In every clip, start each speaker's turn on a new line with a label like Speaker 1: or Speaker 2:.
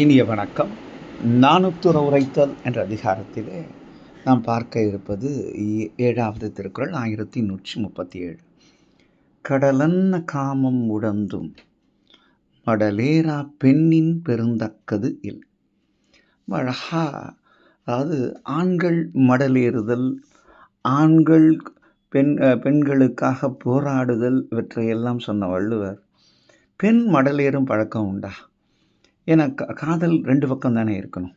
Speaker 1: இனிய வணக்கம். நாணுத்துற உரைத்தல் என்ற அதிகாரத்திலே நாம் பார்க்க இருப்பது 7வது திருக்குறள் 1137. கடலன்ன காமம் உடந்தும் மடலேறா பெண்ணின் பெருந்தக்கது இல். அழகா, அதாவது ஆண்கள் மடலேறுதல், ஆண்கள் பெண்களுக்காக போராடுதல், இவற்றையெல்லாம் சொன்ன வள்ளுவர், பெண் மடலேறும் பழக்கம் உண்டா? ஏன்னா காதல் 2 பக்கம் தானே இருக்கணும்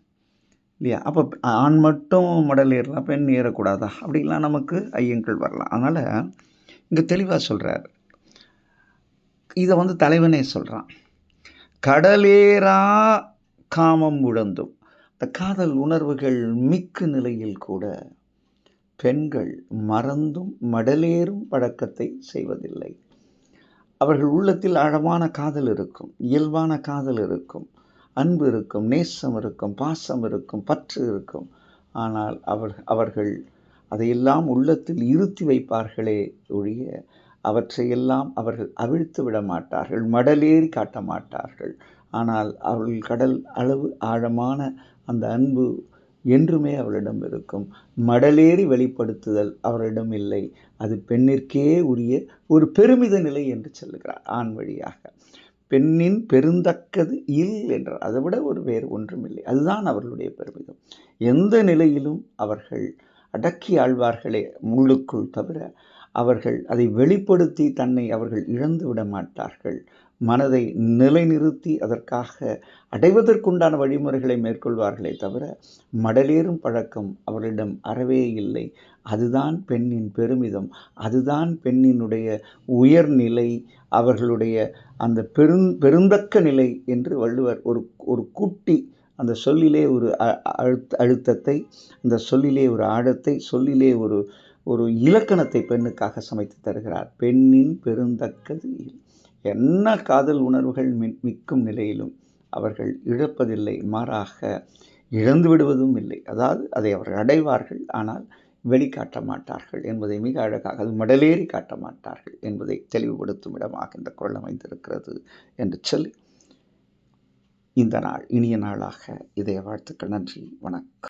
Speaker 1: இல்லையா? அப்போ ஆண் மட்டும் மடல் ஏறலாம், பெண் ஏறக்கூடாதா? அப்படிலாம் நமக்கு ஐயங்கள் வரலாம். அதனால் இங்கே தெளிவாக சொல்கிறார். இதை தலைவனே சொல்கிறான். கடலேறா காமம் உழந்தும், இந்த காதல் உணர்வுகள் மிக்க நிலையில் கூட பெண்கள் மறந்தும் மடலேறும் பழக்கத்தை செய்வதில்லை. அவர்கள் உள்ளத்தில் ஆழமான காதல் இருக்கும், இயல்பான காதல் இருக்கும், அன்பு இருக்கும், நேசம் இருக்கும், பாசம் இருக்கும், பற்று இருக்கும். ஆனால் அவர்கள் அதையெல்லாம் உள்ளத்தில் இருத்தி வைப்பார்களே ஒழிய அவற்றையெல்லாம் அவர்கள் அவிழ்த்து விட மாட்டார்கள், மடலேறி காட்ட மாட்டார்கள். ஆனால் அவர்கள் கடல் அளவு ஆழமான அந்த அன்பு என்றுமே அவளிடம் இருக்கும். மடலேறி வெளிப்படுத்துதல் அவரிடம் இல்லை. அது பெண்ணிற்கே உரிய ஒரு பெருமித நிலை என்று சொல்லுகிறார் ஆண் வழியாக. பெண்ணின் பெருந்தக்கது இல் என்றார். அதை விட வேறு ஒன்றும் இல்லை. அதுதான் அவர்களுடைய பெருமிதம். எந்த நிலையிலும் அவர்கள் அடக்கி ஆழ்வார்களே முள்ளுக்குள் தவிர அவர்கள் அதை வெளிப்படுத்தி தன்னை அவர்கள் இழந்து விட மாட்டார்கள். மனதை நிலைநிறுத்தி அதற்காக அடைவதற்குண்டான வழிமுறைகளை மேற்கொள்வார்களே தவிர மடலேறும் பழக்கம் அவர்களிடம் அறவே இல்லை. அதுதான் பெண்ணின் பெருமிதம், அதுதான் பெண்ணினுடைய உயர்நிலை, அவர்களுடைய அந்த பெருந்தக்க நிலை என்று வள்ளுவர் ஒரு கூட்டி அந்த சொல்லிலே ஒரு அழுத்தத்தை, அந்த சொல்லிலே ஒரு ஆழத்தை, சொல்லிலே ஒரு இலக்கணத்தை பெண்ணுக்காக சமைத்து தருகிறார். பெண்ணின் பெருந்தக்கது என்ன காதல் உணர்வுகள் மிக்கும் நிலையிலும் அவர்கள் இழப்பதில்லை, மாறாக இழந்து விடுவதும் இல்லை. அதாவது அதை அவர்கள் அடைவார்கள், ஆனால் வெளிக்காட்ட மாட்டார்கள் என்பதை மிக அழகாக, அது மடலேறி காட்ட மாட்டார்கள் என்பதை தெளிவுபடுத்தும் இடமாக இந்த குறள் அமைந்திருக்கிறது என்று சொல்லி இந்த நாள் இனிய நாளாக இதய வாழ்த்துக்கள். நன்றி, வணக்கம்.